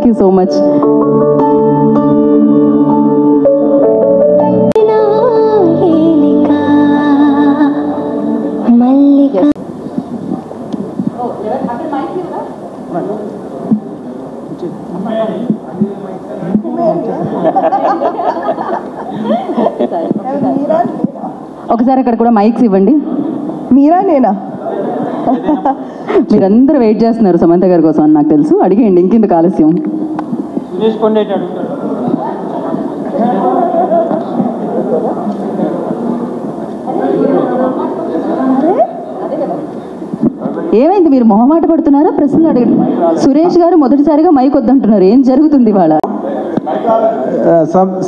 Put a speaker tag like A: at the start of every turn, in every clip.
A: you so much. ఒకసారి అక్కడ కూడా మైక్స్ ఇవ్వండి.
B: మీరా నేనా?
A: మీరందరూ వెయిట్ చేస్తున్నారు సమంత గారి కోసం అని నాకు తెలుసు. అడిగేయండి, ఇంకెందుకు ఆలస్యం. ఏమైంది, మీరు మొహమాట పడుతున్నారా? ప్రశ్నలు అడగండి. సురేష్ గారు మొదటిసారిగా మైక్ వద్దంటున్నారు, ఏం జరుగుతుంది ఇవాళ?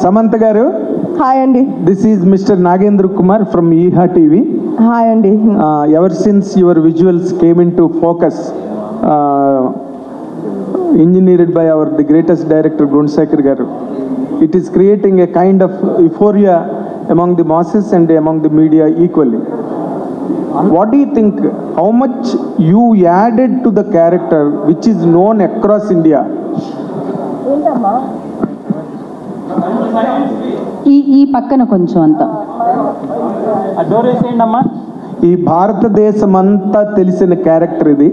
C: సమంత గారు,
B: హాయ్ అండి.
C: This is mister Nagendra Kumar from ఈహా టీవీ.
B: హాయ్ అండి.
C: Ever since your visuals came into focus, engineered by the greatest director Gunsekhar garu, it is creating a kind of euphoria among the masses and among the media equally. What do you think, how much you added to the character which is known across India?
A: ఈ పక్కన కొంచెం అంతా
C: ఈ భారతదేశం అంతా తెలిసిన character ఇది,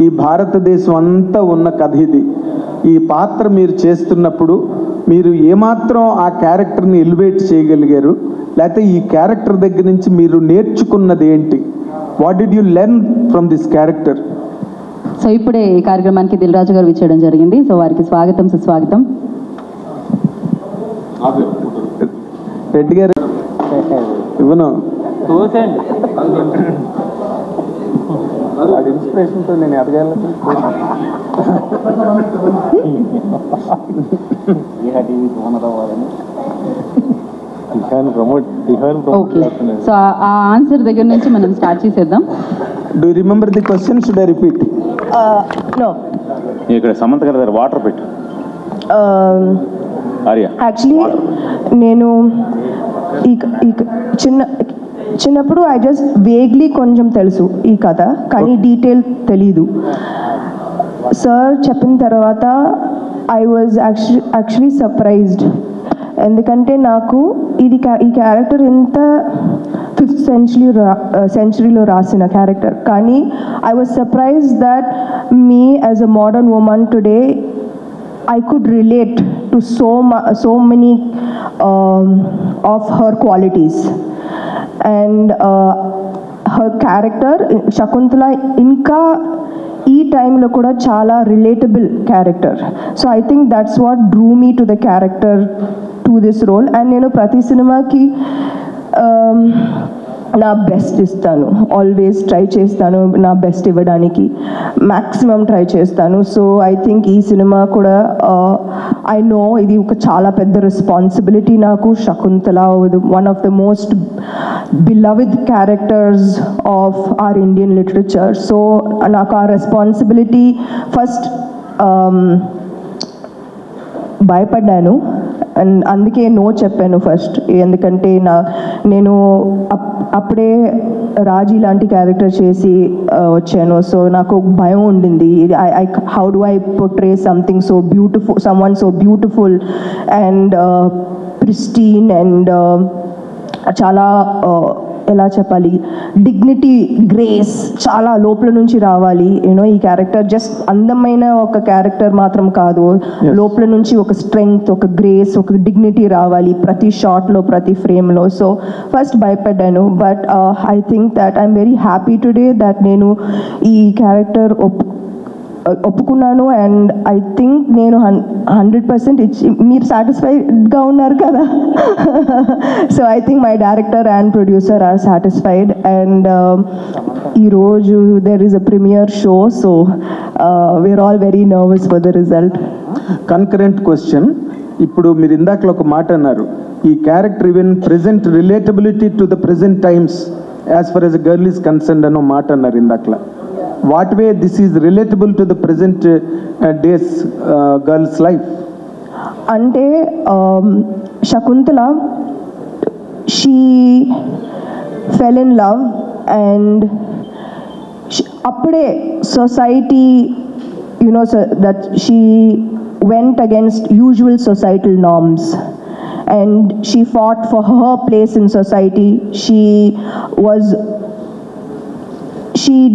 C: ఈ భారతదేశం అంతా ఉన్న కథ ఇది. ఈ పాత్ర మీరు చేస్తున్నప్పుడు మీరు ఏమాత్రం ఆ క్యారెక్టర్ని ఎలివేట్ చేయగలిగారు, లేకపోతే ఈ క్యారెక్టర్ దగ్గర నుంచి మీరు నేర్చుకున్నది ఏంటి? What did you learn from this character?
A: So ఇప్పుడే ఈ కార్యక్రమానికి దిల్ రాజు గారు విచ్చేయడం జరిగింది. సో వారికి స్వాగతం, సుస్వాగతం.
C: రెడ్డి గారు ఇవ్వను, ఇన్స్పిరేషన్తో నేను ఎదగాలని
A: ఓకే, సో ఆ ఆన్సర్ దగ్గర నుంచి మనం స్టార్ట్ చేసేద్దాం.
C: Do remember the question? Should I repeat?
B: No.
D: ఇక్కడ సమంత గారి దగ్గర వాటర్ పెట్టు.
B: యాక్చువల్లీ నేను చిన్నప్పుడు ఐ జస్ట్ వేగ్లీ కొంచెం తెలుసు ఈ కథ, కానీ డీటెయిల్ తెలీదు. సార్ చెప్పిన తర్వాత ఐ వాజ్ యాక్చువల్లీ సర్ప్రైజ్డ్, ఎందుకంటే నాకు ఈ క్యారెక్టర్ ఇంత 5th సెంచరీలో రాసిన క్యారెక్టర్, కానీ I was surprised that me as a modern women today I could relate to so many of her qualities, and her character Shakuntala inka ee time lo kuda chala relatable character. So I think that's what drew me to the character, to this role. And nenu prati cinema ki నా best ఇస్తాను, always try చేస్తాను నా best ఇవ్వడానికి, maximum try చేస్తాను. So I think ఈ cinema కూడా I know ఇది ఒక చాలా పెద్ద రెస్పాన్సిబిలిటీ నాకు. Shakuntala one of the most beloved characters of our Indian literature. So నాకు ఆ రెస్పాన్సిబిలిటీ ఫస్ట్ భయపడ్డాను, అండ్ అందుకే నో చెప్పాను ఫస్ట్. ఎందుకంటే నేను అప్పుడే రాజీ లాంటి క్యారెక్టర్ చేసి వచ్చాను. సో నాకు భయం ఉండింది, how do I portray something so beautiful, someone so beautiful and pristine and చాలా ఎలా చెప్పాలి, డిగ్నిటీ, గ్రేస్ చాలా లోపల నుంచి రావాలి. యూనో ఈ క్యారెక్టర్ జస్ట్ అందమైన ఒక క్యారెక్టర్ మాత్రం కాదు, లోపల నుంచి ఒక స్ట్రెంగ్త్, ఒక గ్రేస్, ఒక డిగ్నిటీ రావాలి ప్రతి షాట్లో, ప్రతి ఫ్రేమ్లో. సో ఫస్ట్ భయపడ్డాను, but I think that I'm very happy today that నేను ఈ క్యారెక్టర్ ఒప్పుకున్నాను. అండ్ ఐ థింక్ నేను 100% మీరు సాటిస్ఫైడ్గా ఉన్నారు కదా. So I think my director and producer are satisfied. And ఈరోజు there is a premiere show, so we are all very nervous for the result.
C: Concurrent question, ఇప్పుడు మీరు ఇందాకలో ఒక మాట అన్నారు, ఈ character even present relatability to the present times as far as girl is concerned అనో మాట అన్నారు ఇందాకలా. What way this is relatable to the present days girl's life?
B: Ante Shakuntala, she fell in love and appude society, you know, that she went against usual societal norms. And she fought for her place in society. She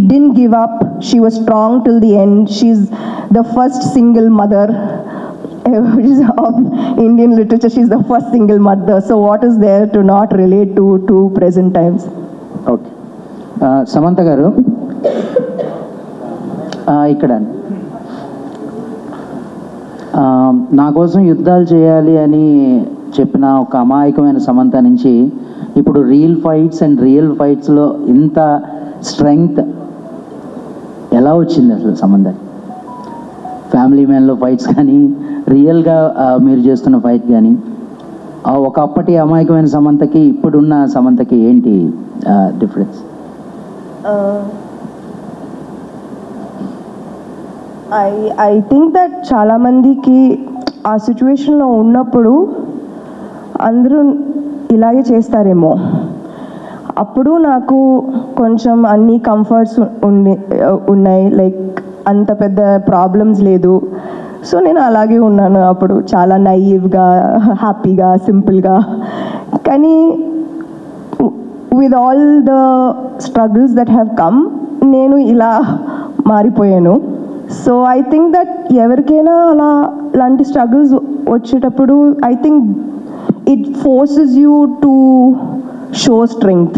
B: didn't give up. She was strong till the end. She's the first single mother of Indian literature. She's the first single mother. So what is there to not relate to present times?
D: Okay.
E: Samantha గారు ఇక్కడ నా కోసం యుద్ధాలు చేయాలి అని చెప్పిన ఒక అమాయకమైన సమంత నుంచి ఇప్పుడు రియల్ ఫైట్స్ అండ్ రియల్ ఫైట్స్లో ఇంత స్ట్రెంగ్త్ ఎలా వచ్చింది అసలు సమంత? ఫ్యామిలీ మ్యాన్లో ఫైట్స్ కానీ రియల్గా మీరు చేస్తున్న ఫైట్ కానీ ఒకప్పటి అమాయకమైన సమంతకి ఇప్పుడున్న సమంతకి ఏంటి డిఫరెన్స్?
B: I think that చాలా మందికి ఆ సిచ్యువేషన్లో ఉన్నప్పుడు అందరూ ఇలాగే చేస్తారేమో. అప్పుడు నాకు కొంచెం అన్ని కంఫర్ట్స్ ఉన్నాయి, లైక్ అంత పెద్ద ప్రాబ్లమ్స్ లేదు. సో నేను అలాగే ఉన్నాను అప్పుడు, చాలా నైవ్గా, హ్యాపీగా, సింపుల్గా. కానీ with all the struggles that have come నేను ఇలా మారిపోయాను. సో ఐ థింక్ దట్ ఎవరికైనా అలాంటి స్ట్రగుల్స్ వచ్చేటప్పుడు I think it forces you to show strength.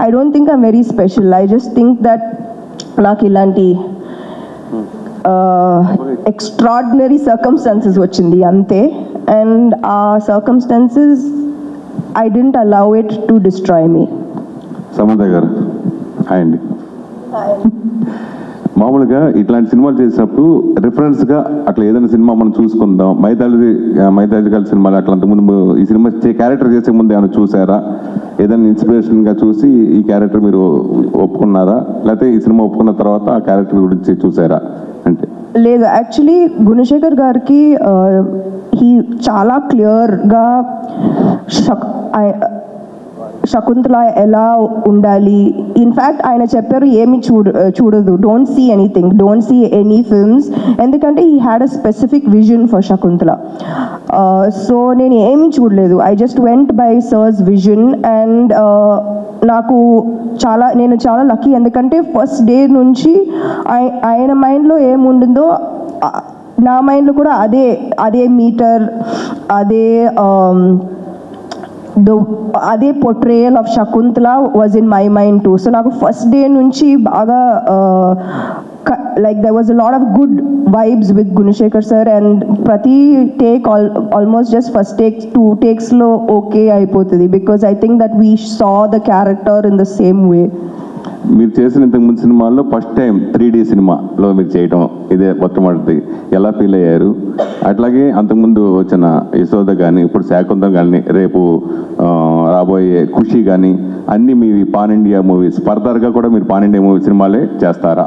B: I don't think I'm very special. I just think that నాకు ఇలాంటి ఎక్స్ట్రాడినరీ సర్కమ్స్టాన్సెస్ వచ్చింది అంతే. అండ్ ఆ circumstances I don't allow it to destroy me.
F: Samantha garu hi అండి. మామూలుగా ఇట్లాంటి సినిమాలు చేసినప్పుడు రిఫరెన్స్గా అట్లా ఏదైనా సినిమా మనం చూసుకుందాం, మైథాలజికల్ సినిమాలు అట్లా అంతకుముందు ఈ సినిమా క్యారెక్టర్ చేసే ముందు ఏమైనా చూసారా? ఏదైనా ఇన్స్పిరేషన్గా చూసి ఈ క్యారెక్టర్ మీరు ఒప్పుకున్నారా, లేకపోతే ఈ సినిమా ఒప్పుకున్న తర్వాత ఆ క్యారెక్టర్ గురించి చూసారా? అంటే
B: లేదు, యాక్చువల్లీ గుణశేఖర్ గారికి చాలా క్లియర్గా శకుంతల ఎలా ఉండాలి, ఇన్ఫ్యాక్ట్ ఆయన చెప్పారు ఏమి చూడదు, don't see anything, don't see any films, ఎందుకంటే he had a specific vision for Shakuntala. So నేను ఏమీ చూడలేదు, I just went by sir's vision. And నేను చాలా లక్కీ, ఎందుకంటే ఫస్ట్ డే నుంచి ఆయన మైండ్లో ఏముండిందో నా మైండ్లో కూడా అదే మీటర్, అదే portrayal of Shakuntala was in my mind too. So నాకు ఫస్ట్ డే నుంచి బాగా like there was a lot of good vibes with Gunashekhar sir, and ప్రతి take almost just first take 2 takes లో okay అయిపోతుంది, because I think that we saw the character in the same way.
F: మీరు చేసిన ఇంతకుముందు సినిమాల్లో first time 3D సినిమాలో మీరు చేయటం ఇదే మొట్టమొదటి, ఎలా ఫీల్ అయ్యారు? అట్లాగే అంతకుముందు వచ్చిన యశోద కానీ, ఇప్పుడు శాకుంతలం కానీ, రేపు రాబోయే ఖుషి కానీ అన్నీ మీ పాన్ ఇండియా మూవీస్, ఫర్దర్గా కూడా మీరు పాన్ ఇండియా మూవీ సినిమాలే చేస్తారా?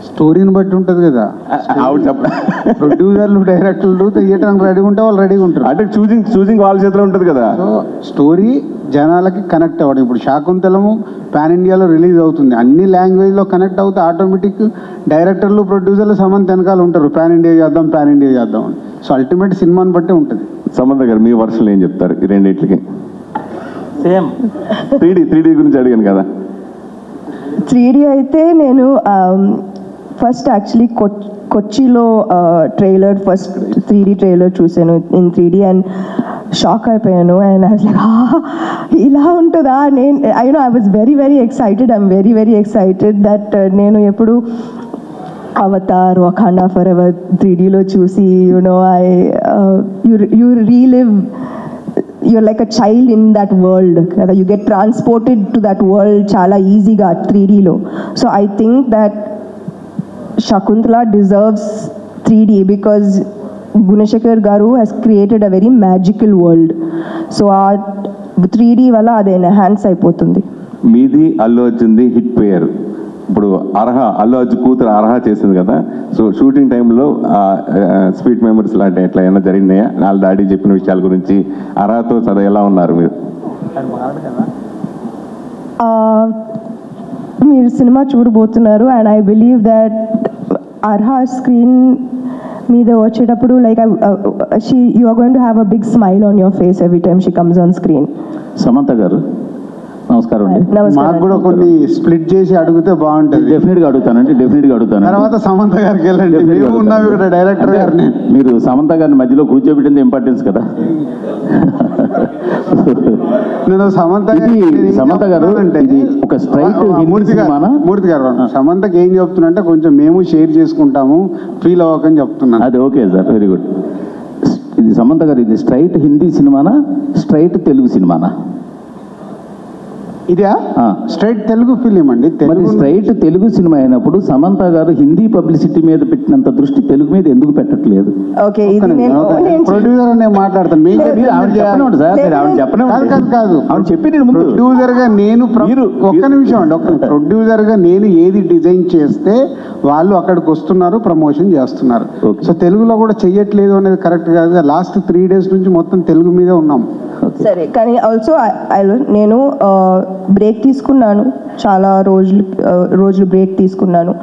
G: స్టోరీని బట్టి ఉంటుంది కదా,
F: ఆవిడ
G: ప్రొడ్యూసర్లు డైరెక్టర్లు తీయటానికి రెడీగా ఉంటే వాళ్ళు రెడీగా ఉంటారు.
F: అంటే చూసింగ్ వాళ్ళ చేతిలో ఉంటుంది కదా.
G: సో స్టోరీ జనాలకి కనెక్ట్ అవ్వడం. ఇప్పుడు శాకుంతలము పాన్ ఇండియాలో రిలీజ్ అవుతుంది, అన్ని లాంగ్వేజ్లో కనెక్ట్ అవుతే ఆటోమేటిక్ డైరెక్టర్లు ప్రొడ్యూసర్లు సమంత వెనకాల ఉంటారు, పాన్ ఇండియా చేద్దాం అని. సో అల్టిమేట్ సినిమాని బట్టి ఉంటుంది.
F: సమంత గారు మీ వర్షన్లో ఏం చెప్తారు ఈ రెండింటికి?
E: సేమ్
F: 3D గురించి అడిగాను కదా.
B: 3D అయితే నేను ఫస్ట్ యాక్చువల్లీ కొచ్చిలో ట్రైలర్, ఫస్ట్ 3D ట్రైలర్ చూసాను ఇన్ 3D అండ్ షాక్ అయిపోయాను. అండ్ ఐ వాజ్ లైక్ ఇలా ఉంటుందా? I was very excited. I'm very excited that నేను ఎప్పుడు అవతార్, వకాండా ఫర్ ఎవర్ 3Dలో చూసి you relive, you're like a child in that world, you get transported to that world చాలా ఈజీగా 3Dలో. So I think that Shakuntala deserves 3D because Gunashekhar garu has created a very magical world. So 3D వల్ల అది enhance అయిపోతుంది.
F: మీది Allu అర్జున్ది hit పేరు. ఇప్పుడు అల్లు అర్జున్ కూతురు అర్హ చేసింది కదా, సో షూటింగ్ టైంలో స్వీట్ మెమరీస్ లాంటి ఎట్లా ఏమైనా జరిగినాయా? వాళ్ళ డాడీ చెప్పిన విషయాల గురించి అర్హతో సరే ఎలా ఉన్నారు మీరు?
B: మీరు సినిమా చూడబోతున్నారు, and I believe that Arha screen మీద వచ్చేటప్పుడు like you are going to have a big smile on your face every time she comes on screen.
D: Samantha గారు నమస్కారం అండి.
G: మాకు కూడా కొన్ని స్ప్లిట్ చేసి అడిగితే బాగుంటుంది.
D: డెఫినెట్గా అడుగుతాను.
G: తర్వాత సమంత గారికి వెళ్ళండి. మేము ఉన్నాం ఇక్కడ డైరెక్టర్ గారిని.
D: మీరు సమంత గారిని మధ్యలో కూర్చోబెట్టింది ఇంపార్టెన్స్ కదా.
G: నేను సమంత
D: గారు ఇది ఒక స్ట్రైట్
G: మూర్తి గారు సమంతకి ఏం చెప్తున్నా కొంచెం మేము షేర్ చేసుకుంటాము, ఫీల్ అవ్వకని చెప్తున్నాను.
D: అది ఓకే సార్, వెరీ గుడ్. ఇది సమంత గారు ఇది స్ట్రైట్ హిందీ సినిమానా స్ట్రైట్ తెలుగు సినిమానా?
G: ఇదే స్ట్రైట్ తెలుగు ఫిలిం అండి.
D: మరి స్ట్రైట్ తెలుగు సినిమా అయినప్పుడు సమంత గారు హిందీ పబ్లిసిటీ మీద పెట్టినంత దృష్టి తెలుగు మీద ఎందుకు పెట్టట్లేదు?
B: ఓకే,
G: ప్రొడ్యూసర్ నేను మాట్లాడతాను. ప్రొడ్యూసర్ గా నేను ఒక్క నిమిషం అండి, ప్రొడ్యూసర్ గా నేను ఏది డిజైన్ చేస్తే వాళ్ళు అక్కడికి వస్తున్నారు, ప్రమోషన్ చేస్తున్నారు. సో తెలుగులో కూడా చెయ్యట్లేదు అనేది కరెక్ట్ కాదు. లాస్ట్ 3 days నుంచి మొత్తం తెలుగు మీద ఉన్నాం.
B: సరే, కానీ ఆల్సో నేను బ్రేక్ తీసుకున్నాను, చాలా రోజులు బ్రేక్ తీసుకున్నాను.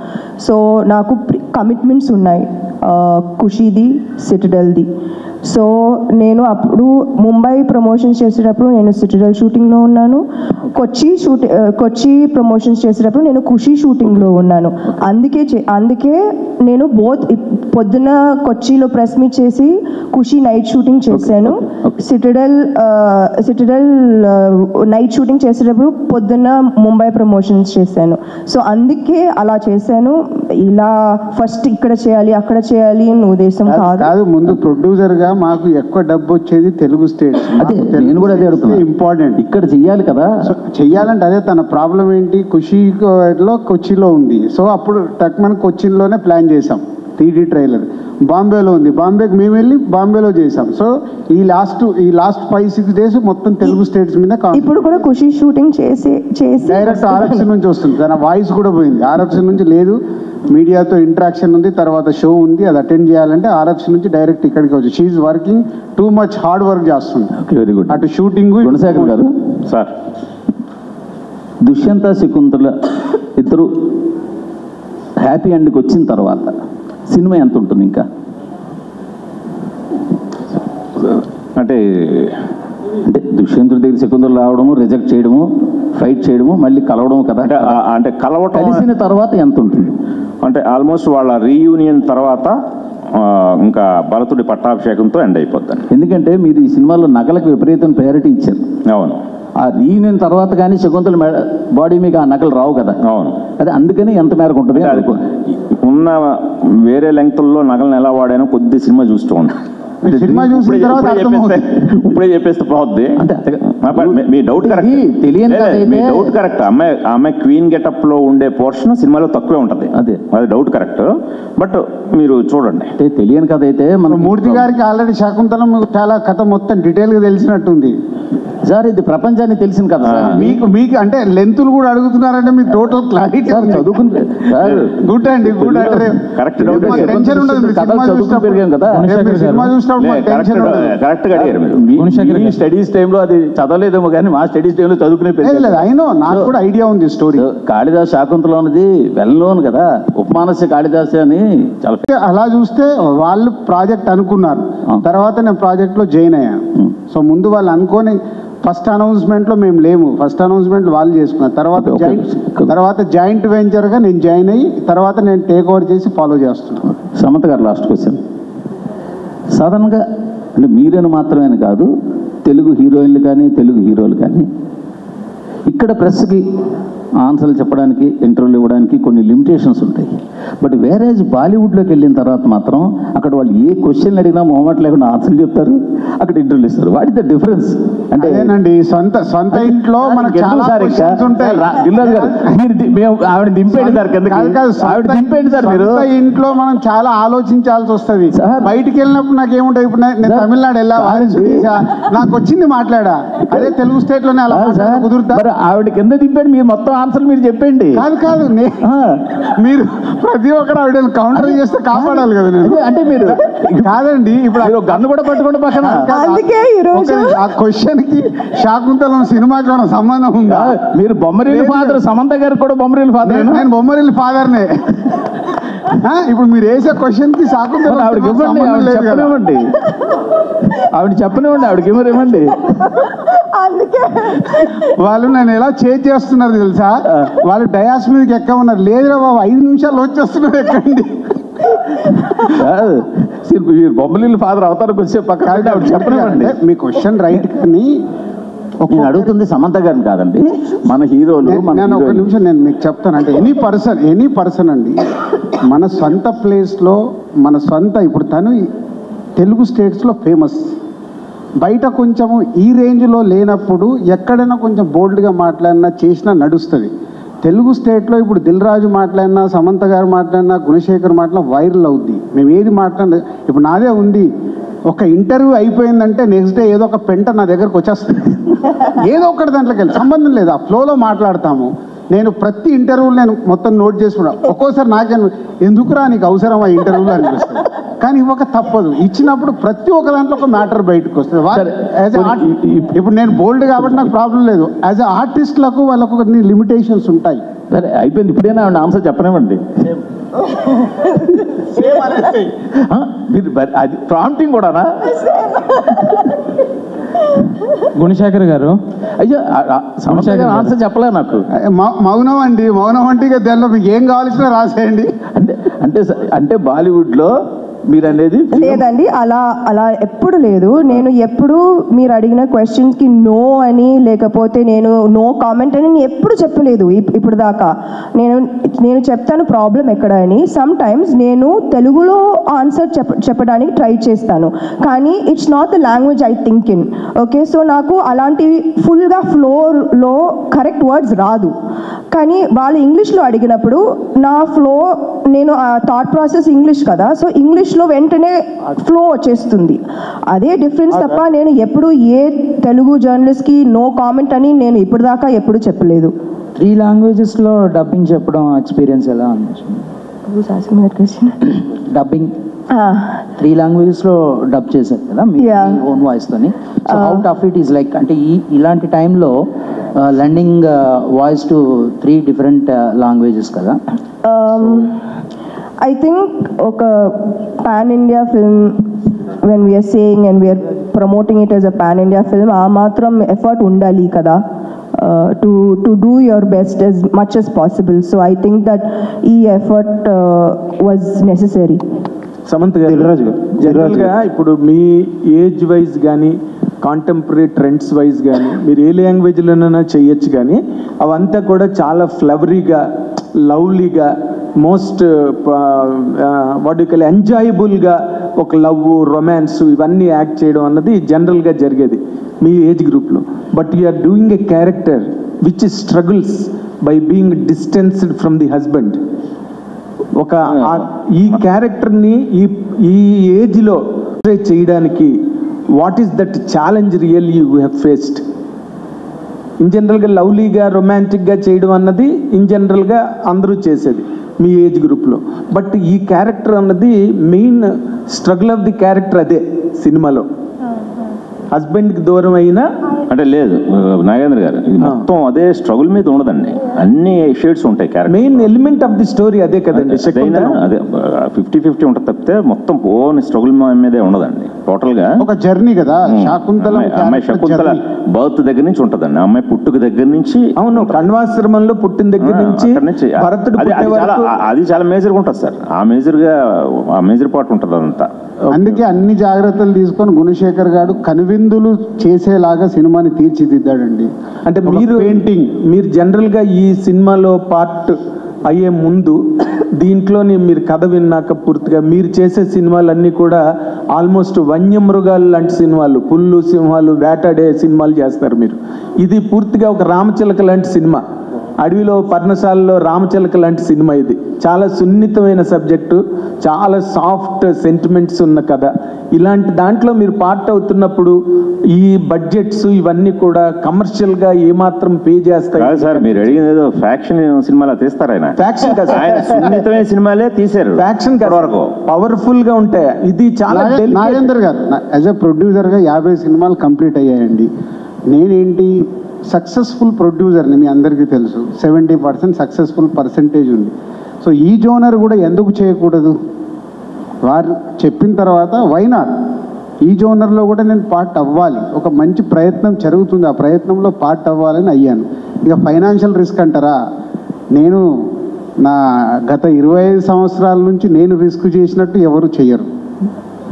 B: సో నాకు కమిట్మెంట్స్ ఉన్నాయి, ఖుషీది, సిటడల్ది. సో నేను అప్పుడు ముంబై ప్రమోషన్స్ చేసేటప్పుడు నేను సిటడల్ షూటింగ్లో ఉన్నాను, కొచ్చి ప్రమోషన్స్ చేసేటప్పుడు నేను ఖుషీ షూటింగ్లో ఉన్నాను. అందుకే నేను పొద్దున కొచ్చిలో ప్రెస్ మీట్ చేసి ఖుషీ నైట్ షూటింగ్ చేశాను. సిటడల్ నైట్ షూటింగ్ చేసేటప్పుడు పొద్దున్న ముంబై ప్రమోషన్స్ చేశాను. సో అందుకే అలా చేశాను. ఇలా ఫస్ట్ ఇక్కడ చేయాలి అక్కడ చేయాలి అని ఉద్దేశం కాదు.
G: ముందు ప్రొడ్యూసర్ గా మాకు ఎక్కువ డబ్బు వచ్చేది తెలుగు స్టేట్స్.
D: అదే నేను కూడా అదే అడుగుతున్నా,
G: ఇంపార్టెంట్
D: ఇక్కడ చెయ్యాలి కదా.
G: చెయ్యాలంటే అదే తన ప్రాబ్లం ఏంటి, ఖుషీలో కొచ్చిలో ఉంది. సో అప్పుడు టక్మన్ కొచ్చిన్లోనే ప్లాన్ చేసాం 3D ట్రైలర్. బాంబేలో ఉంది, బాంబేకి మేము వెళ్ళి బాంబేలో చేసాం. సో ఈ లాస్ట్ 5-6 days మొత్తం తెలుగు స్టేట్స్ మీద.
B: ఇప్పుడు కూడా ఖుషీ షూటింగ్ చేసి
G: డైరెక్ట్ RFC నుంచి వస్తుంది, తన వాయిస్ కూడా పోయింది. RFC నుంచి లేదు, మీడియాతో ఇంటరాక్షన్ ఉంది, తర్వాత షో ఉంది, అది అటెండ్ చేయాలంటే RFC నుంచి డైరెక్ట్ ఇక్కడికి వచ్చి she's working too much hard work చేస్తుంది.
D: Very good.
G: అటు షూటింగ్.
D: గుణశేఖర్ గారు సార్, దుష్యంత శకుంతల ఇద్దరు హ్యాపీ ఎండ్కి వచ్చిన తర్వాత సినిమా ఎంత ఉంటుంది ఇంకా? అంటే దుష్యంతుడి దగ్గర శకుంతలు రావడము, రిజెక్ట్ చేయడము, ఫైట్ చేయడము, మళ్ళీ కలవడం కదా. అంటే కలవటం కలిసిన తర్వాత ఎంత ఉంటుంది? అంటే ఆల్మోస్ట్ వాళ్ళ రీయూనియన్ తర్వాత ఇంకా భరతుడి పట్టాభిషేకంతో ఎండ్ అయిపోద్ది. ఎందుకంటే మీరు ఈ సినిమాలో నగలకు విపరీతమైన ప్రయారిటీ ఇచ్చారు. అవును. ఆ రీయూనియన్ తర్వాత కానీ శకుంతల బాడీ మీకు ఆ నగలు రావు కదా. అవును. అదే అందుకని ఎంత మేరకు ఉంటుంది ఉన్న వేరే లెంగ్త్లో నగలను ఎలా వాడానో కొద్ది సినిమా చూస్తూ ఉంటాం. ఇప్పుడే చెప్పేస్తే పోద్ది. అంటే మీ డౌట్ కరెక్ట్, తెలియని మీ డౌట్ కరెక్ట్. అమ్మాయి క్వీన్ గెటప్ లో ఉండే పోర్షన్ సినిమాలో తక్కువే ఉంటది, అది డౌట్ కరెక్ట్. బట్ మీరు చూడండి, తెలియని కథ అయితే మన
G: మూర్తి గారికి ఆల్రెడీ శకుంతలం చాలా కథ మొత్తం డీటెయిల్ గా తెలిసినట్టుంది
D: సార్. ఇది ప్రపంచానికి తెలిసిన కదా.
G: మీకు అంటే లెంతులు కూడా అడుగుతున్నారంటే మీకు టోటల్ క్లారిటీ
D: చదువుకుంటే
G: గుడ్ అండి, గుడ్ అంటే
D: కరెక్ట్.
G: టెన్షన్ ఉండదు. సినిమా చూసినప్పుడు
D: కరెక్ట్ గా అడిగారు మీరు. స్టడీస్ టైంలో అది చదవలేదేమో కానీ మా స్టడీస్ టైంలో చదువుకునే
G: అయినో నాకు కూడా ఐడియా ఉంది స్టోరీ.
D: కాళిదాస్ శాకుంతలం అనేది వెల్ నోన్ కదా, ఉపమానస్య కాళిదాస్ అని చాలా.
G: అలా చూస్తే వాళ్ళు ప్రాజెక్ట్ అనుకున్నారు, తర్వాత నేను ప్రాజెక్ట్ లో జాయిన్ అయ్యాను. సో ముందు వాళ్ళు అనుకోని ఫస్ట్ అనౌన్స్మెంట్ లో మేము లేము, ఫస్ట్ అనౌన్స్మెంట్ వాళ్ళు చేసుకున్నారు. తర్వాత జాయింట్ వెంచర్ గా నేను జాయిన్ అయ్యి తర్వాత నేను టేక్ ఓవర్ చేసి ఫాలో చేస్తున్నాను.
D: సమంత గారు లాస్ట్ క్వశ్చన్. సాధారణంగా అంటే మీరని మాత్రమే కాదు, తెలుగు హీరోయిన్లు కానీ తెలుగు హీరోలు కానీ ఇక్కడ ప్రెస్కి ఆన్సర్లు చెప్పడానికి, ఇంటర్వ్యూలు ఇవ్వడానికి కొన్ని లిమిటేషన్స్ ఉంటాయి. బట్ వేరేజ్ బాలీవుడ్లోకి వెళ్ళిన తర్వాత మాత్రం అక్కడ వాళ్ళు ఏ క్వశ్చన్లు అడిగినా మొహమాట లేకుండా ఆన్సర్లు చెప్తారు, అక్కడ ఇంటర్వ్యూలు ఇస్తారు. What is the difference? అంటే
G: సొంత ఇంట్లో మనకి
D: ఆవిడ దింపేయండి సార్, ఆవిడ దింపేయండి సార్. మీరు
G: ఇంట్లో మనం చాలా ఆలోచించాల్సి వస్తుంది. బయటికి వెళ్ళినప్పుడు నాకేముంటాయి, ఇప్పుడు నేను తమిళనాడు వెళ్ళా, నాకు వచ్చింది మాట్లాడా, అదే తెలుగు స్టేట్ లోనే అలా కుదురుతా.
D: ఆవిడ కింద దింపేయండి, మీరు మొత్తం ఆన్సర్ మీరు చెప్పండి.
G: కాదు మీరు ప్రతి ఒక్కరు ఆవిడ కౌంటర్ చేస్తే కాపాడాలి కదా నేను.
D: అంటే మీరు
G: కాదండి, ఇప్పుడు
D: గన్ను కూడా పట్టుకోండి పక్కన.
G: ఆ క్వశ్చన్ కి శాకుంతలం సినిమాకి ఏమైనా సంబంధం ఉందా?
D: మీరు బొమ్మరిల్లు ఫాదర్, సమంత గారికి కూడా బొమ్మరిల్లు ఫాదర్.
G: నేను బొమ్మరిల్లు ఫాదర్నే. ఇప్పుడు మీరు వేసే క్వశ్చన్కి శాకుంతలం
D: ఆవిడకి ఇవ్వండి, ఆవిడ చెప్పనివ్వండి, ఆవిడకి ఇవ్వనివ్వండి.
G: వాళ్ళు నన్ను ఎలా చేంజ్ చేస్తున్నారు తెలుసా? వాళ్ళు డయాస్ మీదకి ఎక్కమన్నారు. లేదురా బాబు 5 నిమిషాలు వచ్చేస్తున్నారు ఎక్కండి.
D: మీరు బొమ్మలీలు ఫాదర్ అవుతారు కొంచెం పక్కన ఆవిడ చెప్పనివ్వండి.
G: మీ క్వశ్చన్ రైట్ కానీ
D: నేను అడుగుతుంది సమంత గారిని కాదండి, మన హీరోలు.
G: నేను ఒక నిమిషం నేను మీకు చెప్తాను. అంటే ఎనీ పర్సన్ అండి మన సొంత ప్లేస్లో మన సొంత ఇప్పుడు తను తెలుగు స్టేట్స్లో ఫేమస్, బయట కొంచెము ఈ రేంజ్లో లేనప్పుడు ఎక్కడైనా కొంచెం బోల్డ్గా మాట్లాడినా చేసినా నడుస్తుంది. తెలుగు స్టేట్లో ఇప్పుడు దిల్ రాజు మాట్లాడినా, సమంత గారు మాట్లాడినా, గుణశేఖర్ మాట్లాడినా వైరల్ అవుద్ది. మేము ఏది మాట్లాడినా ఇప్పుడు నాదే ఉంది. ఒక ఇంటర్వ్యూ అయిపోయిందంటే నెక్స్ట్ డే ఏదో ఒక పెంట నా దగ్గరకు వచ్చేస్తుంది. ఏదో ఒకటి దాంట్లోకి వెళ్ళి సంబంధం లేదు, ఆ ఫ్లోలో మాట్లాడతాము. నేను ప్రతి ఇంటర్వ్యూలు నేను మొత్తం నోట్ చేసుకున్నాను. ఒక్కోసారి నాకే ఎందుకురా నీకు అవసరమా ఇంటర్వ్యూలు అనిపిస్తుంది, కానీ ఇవ్వక తప్పదు. ఇచ్చినప్పుడు ప్రతి ఒక్క దాంట్లో ఒక మ్యాటర్ బయటకు వస్తుంది. ఇప్పుడు నేను బోల్డ్ కాబట్టి నాకు ప్రాబ్లం లేదు. యాజ్ ఎ ఆర్టిస్ట్లకు వాళ్ళకు కొన్ని లిమిటేషన్స్ ఉంటాయి.
D: సరే అయిపోయింది, ఇప్పుడైనా ఆవిడ ఆన్సర్ చెప్పనివ్వండి. మీరు అది ప్రాంప్టింగ్ కూడానా?
E: గుణశేఖర్ గారు
D: అయ్యో ఆన్సర్ చెప్పలే నాకు.
G: మౌనం అండి, మౌనం అంటే ఇక దానిలో మీకు ఏం కావాల్సిన రాసేయండి.
D: అంటే బాలీవుడ్లో మీరు అనేది
B: లేదండి, అలా ఎప్పుడు లేదు. నేను ఎప్పుడు మీరు అడిగిన క్వశ్చన్స్కి నో అని లేకపోతే నేను నో కామెంట్ అని ఎప్పుడు చెప్పలేదు ఇప్పుడు దాకా. నేను చెప్తాను ప్రాబ్లం ఎక్కడ అని. సమ్ టైమ్స్ నేను తెలుగులో ఆన్సర్ చెప్పడానికి ట్రై చేస్తాను, కానీ it's not the language I think in. Okay, so నాకు అలాంటివి ఫుల్గా ఫ్లోలో కరెక్ట్ వర్డ్స్ రాదు. కానీ వాళ్ళు ఇంగ్లీష్లో అడిగినప్పుడు నా ఫ్లో, నేను థాట్ ప్రాసెస్ ఇంగ్లీష్ కదా, సో ఇంగ్లీష్లో వెంటనే ఫ్లో వచ్చేస్తుంది. అదే డిఫరెన్స్ తప్ప నేను ఎప్పుడు ఏ తెలుగు జర్నలిస్ట్కి నో కామెంట్ అని నేను ఇప్పుడు దాకా ఎప్పుడు చెప్పలేదు.
E: 3 లాంగ్వేజెస్లో డబ్బింగ్ చెప్పడం ఎక్స్పీరియన్స్ ఎలా అనిపించింది? డబ్బింగ్ 3 లాంగ్వేజెస్లో డబ్ చేశారు కదా మీ ఓన్ వాయిస్తోని. So how tough it is like, అంటే ఇలాంటి టైంలో lending voice to 3 different languages కదా.
B: I think ఒక pan India film, when we are saying and we are promoting it as a pan India film, ఆ మాత్రం effort ఉండాలి కదా, to do your best as much as possible. So I think that ఈ effort was necessary.
C: Samantha గారు, జనరల్గా ఇప్పుడు మీ age wise కానీ కాంటెంపరీ ట్రెండ్స్ వైజ్ కానీ మీరు ఏ లాంగ్వేజ్లోనైనా చేయొచ్చు, కానీ అవంతా కూడా చాలా ఫ్లవరీగా, లవ్లీగా, మోస్ట్ వాట్ యు కాల్ ఎంజాయబుల్గా ఒక లవ్, రొమాన్స్ ఇవన్నీ యాక్ట్ చేయడం అన్నది జనరల్గా జరిగేది మీ ఏజ్ గ్రూప్లో. But you are doing a character which struggles by being distanced from the husband. ఒక ఈ క్యారెక్టర్ని ఈ ఏజ్లో చేయడానికి what is that challenge real you have faced? In జనరల్గా లవ్లీగా, రొమాంటిక్గా చేయడం అన్నది ఇన్ జనరల్గా అందరూ చేసేది మీ ఏజ్ గ్రూప్లో. బట్ ఈ క్యారెక్టర్ అన్నది main struggle of the character అదే సినిమాలో. హస్బెండ్కి దూరం అయినా
D: అంటే లేదు నాగేంద్ర గారు, ఇది మొత్తం అదే స్ట్రగుల్ మీద ఉండదండి, అన్ని షేడ్స్ ఉంటాయి.
C: Main element of the story అదే కదండి,
D: అదే 50-50 ఉంటుంది తప్పితే మొత్తం ఓన్ స్ట్రగుల్ మీదే ఉండదండి. టోటల్ గా ఒక
G: జర్నీ కదా. అమ్మాయి
D: శకుంతల బర్త్ దగ్గర నుంచి ఉంటదండి, అమ్మాయి పుట్టుక దగ్గర నుంచి.
C: అవును, కణ్వాశ్రమంలో పుట్టిన దగ్గర నుంచి
D: అది చాలా మేజర్గా ఉంటుంది సార్. ఆ మేజర్ పార్ట్ ఉంటుంది అదంతా.
G: అందుకే అన్ని జాగ్రత్తలు తీసుకొని గుణశేఖర్ గారు కనువిందులు చేసేలాగా సినిమాని తీర్చిదిద్దాడండి.
C: అంటే మీరు జనరల్గా ఈ సినిమాలో పార్ట్ అయ్యే ముందు దీంట్లోని మీరు కథ విన్నాక పూర్తిగా మీరు చేసే సినిమాలన్నీ కూడా ఆల్మోస్ట్ వన్యమృగాలు లాంటి సినిమాలు, పుల్లు సింహాలు వేటాడే సినిమాలు చేస్తారు మీరు. ఇది పూర్తిగా ఒక రామచిలక లాంటి సినిమా, అడవిలో పర్ణశాలలో రామచిలక లాంటి సినిమా. ఇది చాలా సున్నితమైన సబ్జెక్టు, చాలా సాఫ్ట్ సెంటిమెంట్స్ ఉన్న కథ. ఇలాంటి దాంట్లో మీరు పార్ట్ అవుతున్నప్పుడు ఈ బడ్జెట్స్ ఇవన్నీ కూడా కమర్షియల్గా ఏమాత్రం పే చేస్తాయి
D: సార్? మీరు అడిగిన ఏదో ఫ్యాక్షన్ సినిమాలో తీస్తారు ఆయన.
C: ఫ్యాక్షన్ కాదు,
D: సున్నితమైన సినిమాలే తీశారు.
C: ఫ్యాక్షన్ వరకు పవర్ఫుల్ గా ఉంటాయి. ఇది చాలా.
G: నాగేందర్ గారు యాజ్ ఎ ప్రొడ్యూసర్గా 50 సినిమాలు కంప్లీట్ అయ్యాయండి. నేనేంటి సక్సెస్ఫుల్ ప్రొడ్యూసర్ని, మీ అందరికీ తెలుసు. 70% సక్సెస్ఫుల్ పర్సంటేజ్ ఉంది. సో ఈ జోనర్ కూడా ఎందుకు చేయకూడదు? వారు చెప్పిన తర్వాత వై నాట్ ఈ జోనర్లో కూడా నేను పార్ట్ అవ్వాలి, ఒక మంచి ప్రయత్నం జరుగుతుంది, ఆ ప్రయత్నంలో పార్ట్ అవ్వాలని అయ్యాను. ఇక ఫైనాన్షియల్ రిస్క్ అంటారా, నేను నా గత 25 సంవత్సరాల నుంచి నేను రిస్క్ చేసినట్టు ఎవరు చెయ్యరు.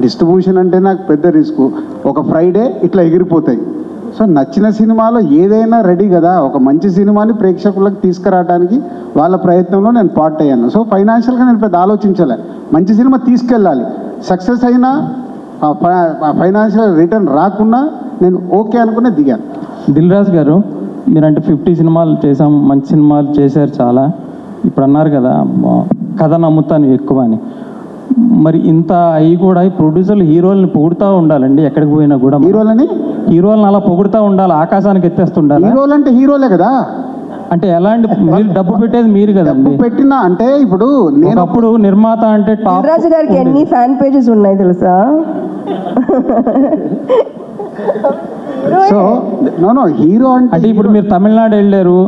G: డిస్ట్రిబ్యూషన్ అంటే నాకు పెద్ద రిస్క్, ఒక ఫ్రైడే ఇట్లా ఎగిరిపోతాయి. సో నచ్చిన సినిమాలో ఏదైనా రెడీ కదా, ఒక మంచి సినిమాని ప్రేక్షకులకు తీసుకురావడానికి వాళ్ళ ప్రయత్నంలో నేను పార్ట్ అయ్యాను. సో ఫైనాన్షియల్గా నేను పెద్ద ఆలోచించలే, మంచి సినిమా తీసుకెళ్ళాలి, సక్సెస్ అయినా ఫైనాన్షియల్ రిటర్న్ రాకున్నా నేను ఓకే అనుకునే దిగాను.
H: దిల్ రాజు గారు, మీరంటే 50 సినిమాలు చేసాం, మంచి సినిమాలు చేశారు చాలా. ఇప్పుడు అన్నారు కదా కథ నమ్ముతాను ఎక్కువ అని. మరి ఇంత అవి కూడా ప్రొడ్యూసర్లు హీరోల్ని పొగుడుతూ ఉండాలండి, ఎక్కడికి పోయినా కూడా హీరోలను అలా పొగుడుతూ ఉండాలి, ఆకాశానికి ఎత్తేస్తుండాలి.
G: హీరోలు అంటే హీరోలే కదా,
H: అంటే ఎలాంటి మీరు డబ్బు పెట్టేది మీరు కదండి.
G: పెట్టినా అంటే ఇప్పుడు నేను
H: అప్పుడు నిర్మాత అంటే టాప్.
B: రాజు గారికి ఎన్ని ఫ్యాన్ పేజెస్ ఉన్నాయి తెలుసా?
G: సో నో హీరో
H: అంటే ఇప్పుడు మీరు తమిళనాడు వెళ్ళారు,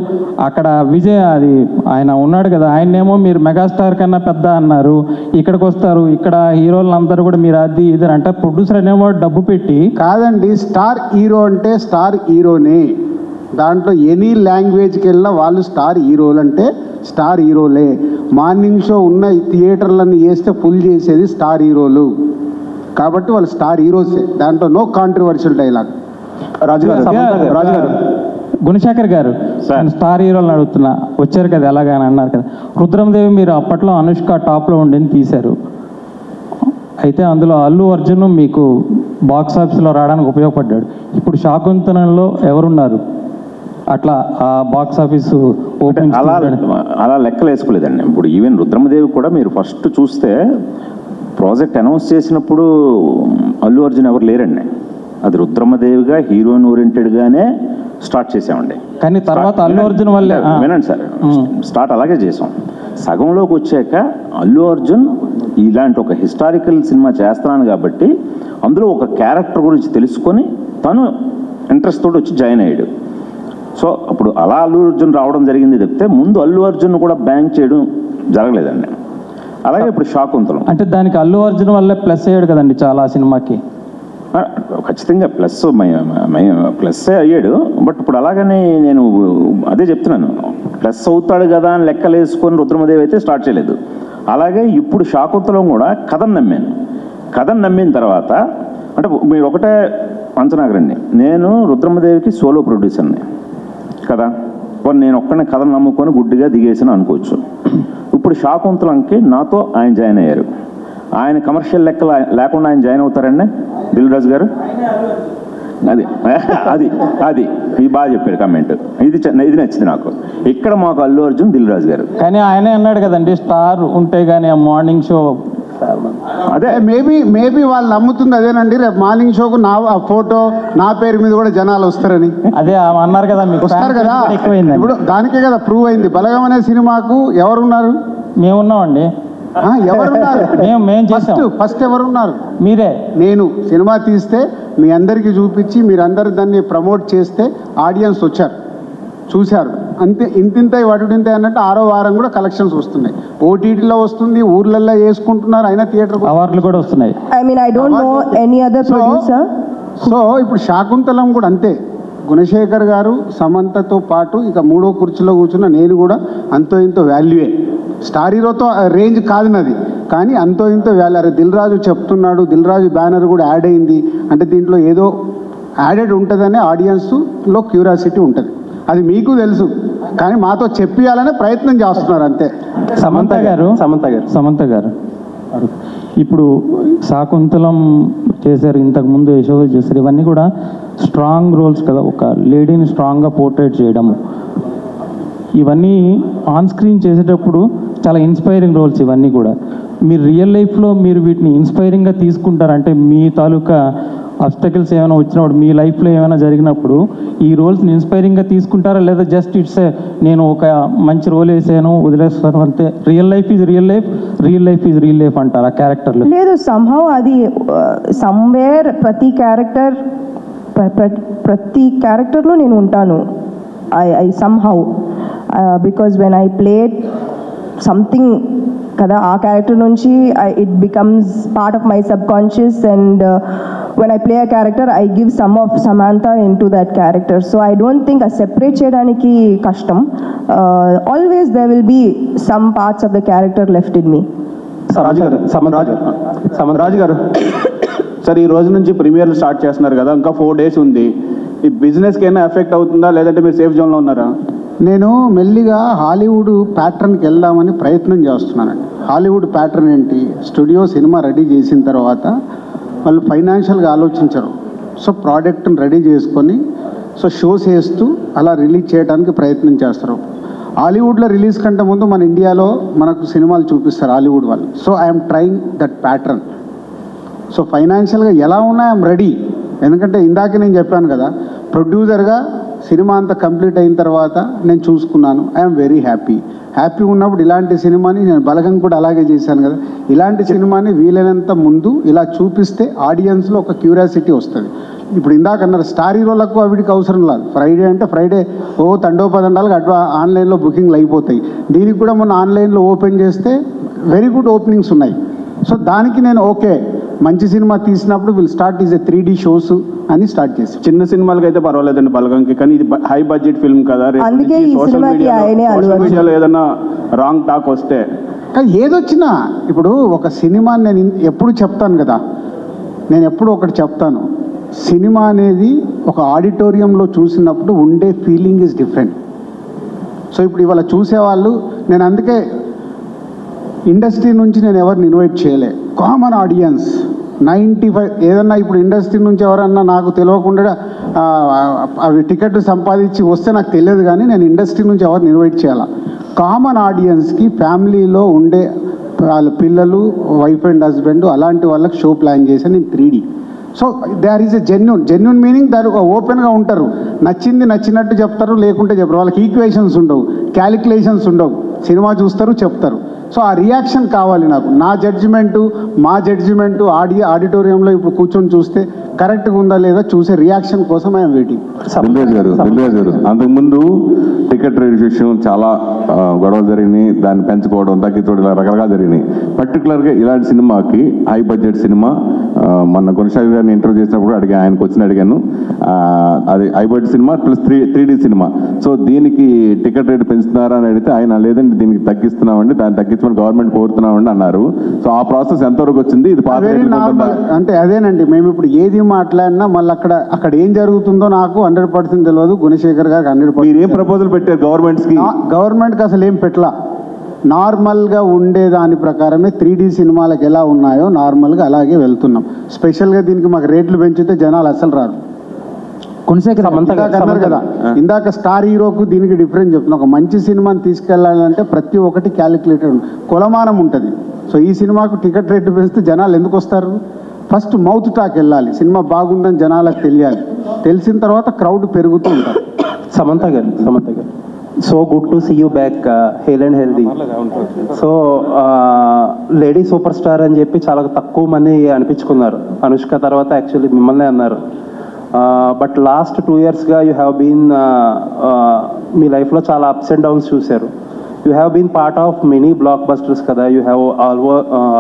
H: అక్కడ విజయ్ అది ఆయన ఉన్నాడు కదా, ఆయనేమో మీరు మెగాస్టార్ కన్నా పెద్ద అన్నారు. ఇక్కడికి వస్తారు, ఇక్కడ హీరోలు అందరూ కూడా మీరు అది ఇది అంటే ప్రొడ్యూసర్ అనేమో డబ్బు పెట్టి.
G: కాదండి, స్టార్ హీరో అంటే స్టార్ హీరోనే, దాంట్లో ఎనీ లాంగ్వేజ్కి వెళ్ళినా వాళ్ళు స్టార్ హీరోలు అంటే స్టార్ హీరోలే. మార్నింగ్ షో ఉన్న థియేటర్లన్నీ వేస్తే ఫుల్ చేసేది స్టార్ హీరోలు, కాబట్టి వాళ్ళు స్టార్ హీరోసే, దాంట్లో నో కాంట్రవర్షియల్ డైలాగ్.
H: రాజు గారు, గుణశేఖర్ గారు, స్టార్ హీరోలను అడుగుతున్నా, వచ్చారు కదా ఎలాగని అన్నారు కదా. రుద్రమదేవి మీరు అప్పట్లో అనుష్క టాప్లో ఉండేది తీశారు, అయితే అందులో అల్లు అర్జున్ మీకు బాక్స్ ఆఫీస్లో రావడానికి ఉపయోగపడ్డాడు. ఇప్పుడు శాకుంతలంలో ఎవరున్నారు అట్లా ఆ బాక్స్ ఆఫీస్ ఓపెనింగ్?
D: అలా లెక్కలు వేసుకోలేదండి. ఇప్పుడు ఈవెన్ రుద్రమదేవి కూడా మీరు ఫస్ట్ చూస్తే ప్రాజెక్ట్ అనౌన్స్ చేసినప్పుడు అల్లు అర్జున్ ఎవరు లేరండి, అది రుద్రమదేవిగా హీరోయిన్ ఓరియంటెడ్గానే స్టార్ట్ చేసామండి.
H: కానీ తర్వాత అల్లు అర్జున్ వల్లే
D: వినండి సార్, స్టార్ట్ అలాగే చేసాం. సగంలోకి వచ్చాక అల్లు అర్జున్ ఇలాంటి ఒక హిస్టారికల్ సినిమా చేస్తున్నాను కాబట్టి అందులో ఒక క్యారెక్టర్ గురించి తెలుసుకొని తను ఇంట్రెస్ట్ తోటి వచ్చి జాయిన్ అయ్యాడు. సో అప్పుడు అలా అల్లు అర్జున్ రావడం జరిగింది తప్పితే ముందు అల్లు అర్జున్ కూడా బ్యాంక్ చేయడం జరగలేదండి. అలాగే ఇప్పుడు శాకుంతలం
H: అంటే దానికి అల్లు అర్జున్ వల్లే ప్లస్ అయ్యాడు కదండి చాలా సినిమాకి.
D: ఖచ్చితంగా ప్లస్సే అయ్యాడు. బట్ ఇప్పుడు అలాగని నేను అదే చెప్తున్నాను, ప్లస్ అవుతాడు కదా అని లెక్కలు వేసుకొని రుద్రమదేవి అయితే స్టార్ట్ చేయలేదు. అలాగే ఇప్పుడు శాకుంతలం కూడా కథను నమ్మాను. కథను నమ్మిన తర్వాత అంటే మీరు ఒకటే అంచనాగరండి, నేను రుద్రమదేవికి సోలో ప్రొడ్యూసర్ని కదా, నేను ఒక్కనే కథను నమ్ముకొని గుడ్డిగా దిగేసాను అనుకోవచ్చు. ఇప్పుడు శాకుంతలంకి నాతో ఆయన జాయిన్ అయ్యారు. ఆయన కమర్షియల్ లెక్క లేకుండా ఆయన జాయిన్ అవుతారండి దిల్ రాజు గారు? అది అది అది ఇది బాగా చెప్పారు కామెంట్, ఇది నచ్చింది నాకు. ఇక్కడ మాకు అల్లు అర్జున్ దిల్ రాజు గారు.
H: కానీ ఆయనే అన్నాడు కదండి స్టార్ ఉంటే కానీ ఆ మార్నింగ్ షో.
G: అదే మేబీ వాళ్ళు నమ్ముతుంది అదేనండి, రేపు మార్నింగ్ షోకు నా ఫోటో నా పేరు మీద కూడా జనాలు వస్తారని.
H: అదే అన్నారు కదా, మీకు
G: వస్తారు కదా. ఇప్పుడు దానికే కదా ప్రూవ్ అయింది. బలగం అనే సినిమాకు ఎవరున్నారు?
H: మేమున్నామండి.
G: ఎవరున్నారు?
H: మేము చేసాం.
G: ఫస్ట్ ఎవరున్నారు?
H: మీరే.
G: నేను సినిమా తీస్తే మీ అందరికీ చూపించి మీరందరూ దాన్ని ప్రమోట్ చేస్తే ఆడియన్స్ వచ్చారు, చూశారు. అంతే, ఇంతింత వాటింత అన్నట్టు 6వ వారం కూడా కలెక్షన్స్ వస్తున్నాయి. ఓటీటీలో వస్తుంది, ఊర్లలో వేసుకుంటున్నారు, అయినా థియేటర్
H: అవార్డులు కూడా వస్తున్నాయి.
G: సో ఇప్పుడు శాకుంతలం కూడా అంతే. గుణశేఖర్ గారు సమంతతో పాటు ఇక 3వ కుర్చీలో కూర్చున్న నేను కూడా అంతో ఇంతో వాల్యూయే. స్టార్ హీరోతో రేంజ్ కాదు నాది, కానీ అంతో ఇంతో వాల్యూ. అరే దిల్ రాజు చెప్తున్నాడు, దిల్ రాజు బ్యానర్ కూడా యాడ్ అయింది అంటే దీంట్లో ఏదో యాడెడ్ ఉంటుందనే ఆడియన్స్లో క్యూరియాసిటీ ఉంటుంది. అది మీకు తెలుసు, కానీ మాతో చెప్పియాలనే ప్రయత్నం చేస్తున్నారు అంతే.
H: సమంత గారు ఇప్పుడు శాకుంతలం చేశారు, ఇంతకుముందు యశోద చేశారు, ఇవన్నీ కూడా స్ట్రాంగ్ రోల్స్ కదా, ఒక లేడీని స్ట్రాంగ్గా పోర్ట్రేట్ చేయడము, ఇవన్నీ ఆన్ స్క్రీన్ చేసేటప్పుడు చాలా ఇన్స్పైరింగ్ రోల్స్ ఇవన్నీ కూడా. మీరు రియల్ లైఫ్లో మీరు వీటిని ఇన్స్పైరింగ్గా తీసుకుంటారంటే మీ తాలూకా అబ్స్టకిల్స్ ఏమైనా వచ్చినప్పుడు మీ లైఫ్లో ఏమైనా జరిగినప్పుడు ఈ రోల్స్ని ఇన్స్పైరింగ్గా తీసుకుంటారా, లేదా జస్ట్ ఇట్స్ నేను ఒక మంచి రోల్ వేసాను వదిలేస్తాను అంతే, real life is real life, real life is real life అంటారా క్యారెక్టర్లు?
B: లేదు, సంహౌ అది సమ్వేర్ ప్రతి క్యారెక్టర్లో నేను ఉంటాను. I somehow because when I played something కదా ఆ క్యారెక్టర్ నుంచి it becomes part of my sub conscious and when I play a character I give some of Samantha into that character, so I don't think a separate cheyadaniki kashtam. Always there will be some parts of the character left in me.
G: రాజు గారు sir ఈ రోజు నుంచి ప్రీమియర్లు start చేస్తున్నారు కదా, ఇంకా 4 days ఉంది. ఈ బిజినెస్కి అయినా ఎఫెక్ట్ అవుతుందా లేదంటే మీరు సేఫ్ జోన్లో ఉన్నారా? నేను మెల్లిగా హాలీవుడ్ ప్యాటర్న్కి వెళ్దామని ప్రయత్నం చేస్తున్నానండి. హాలీవుడ్ ప్యాటర్న్ ఏంటి, స్టూడియో సినిమా రెడీ చేసిన తర్వాత వాళ్ళు ఫైనాన్షియల్గా ఆలోచించరు. సో ప్రోడక్ట్ని రెడీ చేసుకొని సో షోస్ వేస్తూ అలా రిలీజ్ చేయడానికి ప్రయత్నం చేస్తారు. హాలీవుడ్లో రిలీజ్ కంటే ముందు మన ఇండియాలో మనకు సినిమాలు చూపిస్తారు హాలీవుడ్ వాళ్ళు. So I'm trying that pattern. So ఫైనాన్షియల్గా ఎలా ఉన్నా ఐఎమ్ రెడీ. ఎందుకంటే ఇందాక నేను చెప్పాను కదా, ప్రొడ్యూసర్గా సినిమా అంతా కంప్లీట్ అయిన తర్వాత నేను చూసుకున్నాను. ఐఎమ్ వెరీ హ్యాపీ ఉన్నప్పుడు ఇలాంటి సినిమాని నేను బలగం కూడా అలాగే చేశాను కదా, ఇలాంటి సినిమాని వీలైనంత ముందు ఇలా చూపిస్తే ఆడియన్స్లో ఒక క్యూరియాసిటీ వస్తుంది. ఇప్పుడు ఇందాక అన్నారు స్టార్ హీరోలకు అవిడికి అవసరం లేదు. ఫ్రైడే అంటే ఫ్రైడే తండోపదండాలకు అటు ఆన్లైన్లో బుకింగ్లు అయిపోతాయి. దీనికి కూడా మొన్న ఆన్లైన్లో ఓపెన్ చేస్తే వెరీ గుడ్ ఓపెనింగ్స్ ఉన్నాయి. సో దానికి నేను ఓకే, మంచి సినిమా తీసినప్పుడు will start is 3D shows అని స్టార్ట్ చేసి. చిన్న సినిమాలకి అయితే పర్వాలేదండి బలగంకి, కానీ ఇది హై బడ్జెట్ ఫిల్మ్ కదా, సోషల్ మీడియాలో ఏదైనా రాంగ్ టాక్ వస్తే ఏదొచ్చినా. ఇప్పుడు ఒక సినిమా నేను ఎప్పుడు చెప్తాను కదా, నేను ఎప్పుడు ఒకటి చెప్తాను, సినిమా అనేది ఒక ఆడిటోరియంలో చూసినప్పుడు ఉండే ఫీలింగ్ ఈజ్ డిఫరెంట్. సో ఇప్పుడు ఇవాళ చూసేవాళ్ళు, నేను అందుకే ఇండస్ట్రీ నుంచి నేను ఎవరిని ఇన్వైట్ చేయలే, కామన్ ఆడియన్స్ 95 ఏదన్నా ఇప్పుడు ఇండస్ట్రీ నుంచి ఎవరన్నా నాకు తెలియకుండా అవి టికెట్ సంపాదించి వస్తే నాకు తెలియదు, కానీ నేను ఇండస్ట్రీ నుంచి ఎవరిని ఇన్వైట్ చేయాలా, కామన్ ఆడియన్స్కి ఫ్యామిలీలో ఉండే వాళ్ళ పిల్లలు వైఫ్ అండ్ హస్బెండ్ అలాంటి వాళ్ళకి షో ప్లాన్ చేశాను నేను 3D. So there is a genuine meaning, దాని ఓపెన్గా ఉంటారు, నచ్చింది నచ్చినట్టు చెప్తారు, లేకుంటే చెప్పరు. వాళ్ళకి ఈక్వేషన్స్ ఉండవు, క్యాలిక్యులేషన్స్ ఉండవు, సినిమా చూస్తారు చెప్తారు. సో ఆ రియాక్షన్ కావాలి నాకు. నా జడ్జిమెంటు మా జడ్జిమెంటు ఆడిటోరియంలో ఇప్పుడు కూర్చొని చూస్తే కరెక్ట్గా ఉందా లేదా చూసే రియాక్షన్ కోసం ఐఎమ్ వెయిటింగ్.
F: దిల్రాజు గారు అంతకుముందు టికెట్ రిజిస్ట్రేషన్ చాలా గొడవలు జరిగినాయి, దాన్ని పెంచుకోవడం తగ్గించడం ఇలా రకరకాలు జరిగినాయి. పర్టికులర్గా ఇలాంటి సినిమాకి హై బడ్జెట్ సినిమా మొన్న గుణశాఖ గారిని ఇంటర్వ్యూ చేసినప్పుడు ఆయనకు అడిగాను, అది high budget cinema plus 3D cinema, so దీనికి టికెట్ రేట్ పెంచుతున్నారా అని అడిగితే ఆయన లేదండి దీనికి తగ్గిస్తున్నామండి, దాన్ని తగ్గించమని గవర్నమెంట్ కోరుతున్నామండి అన్నారు. సో ఆ ప్రాసెస్ ఎంతవరకు వచ్చింది? ఇది
G: అంటే అదేనండి, మేము ఇప్పుడు ఏది మాట్లాడినా మళ్ళీ అక్కడ ఏం జరుగుతుందో నాకు 100% తెలియదు, గుణశేఖర్ గారికి 100%.
F: మీరు ఏం ప్రపోజల్ పెట్టారు గవర్నమెంట్కి?
G: అసలు ఏం పెట్టలా. నార్మల్గా ఉండే దాని ప్రకారమే 3D సినిమాలకు ఎలా ఉన్నాయో నార్మల్గా అలాగే వెళ్తున్నాం. స్పెషల్గా దీనికి మాకు రేట్లు పెంచితే జనాలు అసలు రారు. అన్నారు కదా ఇందాక స్టార్ హీరోకు దీనికి డిఫరెన్స్ చెప్తున్నా. ఒక మంచి సినిమాని తీసుకెళ్లాలంటే ప్రతి ఒక్కటి క్యాలిక్యులేటెడ్ కొలమానం ఉంటుంది. సో ఈ సినిమాకు టికెట్ రేటు పెంచితే జనాలు ఎందుకు వస్తారు? ఫస్ట్ మౌత్ టాక్ వెళ్ళాలి, సినిమా బాగుందని జనాలకు తెలియాలి, తెలిసిన తర్వాత క్రౌడ్ పెరుగుతూ ఉంటారు.
H: సమంత గారు so good to see you back, hale and healthy. So lady superstar అని చెప్పి చాలా తక్కువ మంది అనిపించుకున్నారు. అనుష్క తర్వాత యాక్చువల్లీ మిమ్మల్ని అన్నారు. బట్ లాస్ట్ 2 yearsగా యూ హ్యావ్ బీన్, మీ లైఫ్లో చాలా అప్స్ అండ్ డౌన్స్ చూశారు. You have been part of many blockbusters కదా, యూ హ్యావ్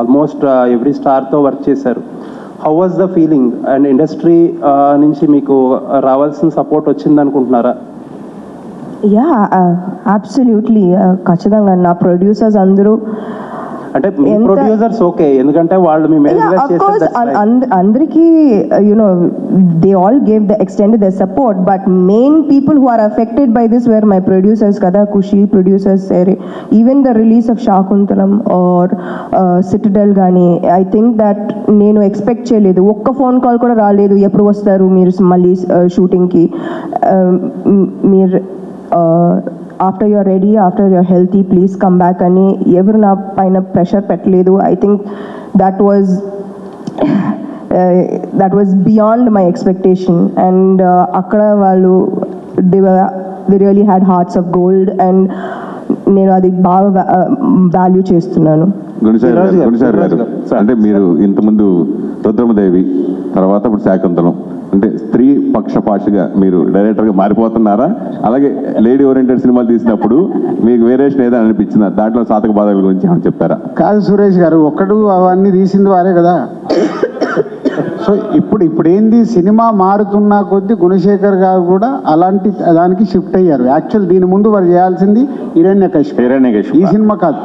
H: ఆల్మోస్ట్ ఎవ్రీ స్టార్తో వర్క్ చేశారు. How was the feeling? And industry నుంచి మీకు రావాల్సిన సపోర్ట్ వచ్చింది అనుకుంటున్నారా?
B: యా అబ్సల్యూట్లీ, ఖచ్చితంగా. నా ప్రొడ్యూసర్స్ అందరూ
H: అంటే ప్రొడ్యూసర్స్ ఓకే, ఎందుకంటే వాళ్ళు మీ
B: అందరికీ you know they all gave the extended the support, but main people who are affected by this were my producers కదా, Khushi producers, even the release of Shaakuntalam or Citadel కానీ ఐ థింక్ దట్ నేను expect చేయలేదు. ఒక్క phone call కూడా రాలేదు, ఎప్పుడు వస్తారు మీరు మళ్ళీ షూటింగ్కి, మీరు after you're ready, after you're healthy, please come back అని ఎవరు నా పైన ప్రెషర్ పెట్టలేదు. I think that was beyond my expectation. And అక్కడ వాళ్ళు they really had hearts of gold and నేను అది బాగా వాల్యూ చేస్తున్నాను.
F: అంటే మీరు ఇంతకుముందు రుద్రమదేవి తర్వాత ఇప్పుడు శాకుంతలం అంటే స్త్రీ పక్షపాతిగా మీరు డైరెక్టర్గా మారిపోతున్నారా? అలాగే లేడీ ఓరియంటెడ్ సినిమాలు తీసినప్పుడు మీకు వేరియేషన్ ఏదైనా అనిపించిందా? దాంట్లో సాధక బాధల గురించి ఏమైనా చెప్పారా?
G: కాదు సురేష్ గారు, ఒక్కడు అవన్నీ తీసింది వారే కదా. సో ఇప్పుడు ఏంది, సినిమా మారుతున్న కొద్దీ గుణశేఖర్ గారు కూడా అలాంటి దానికి షిఫ్ట్ అయ్యారు. యాక్చువల్ దీని ముందు వారు చేయాల్సింది హిరణ్యకశిపు. ఈ సినిమా కాదు.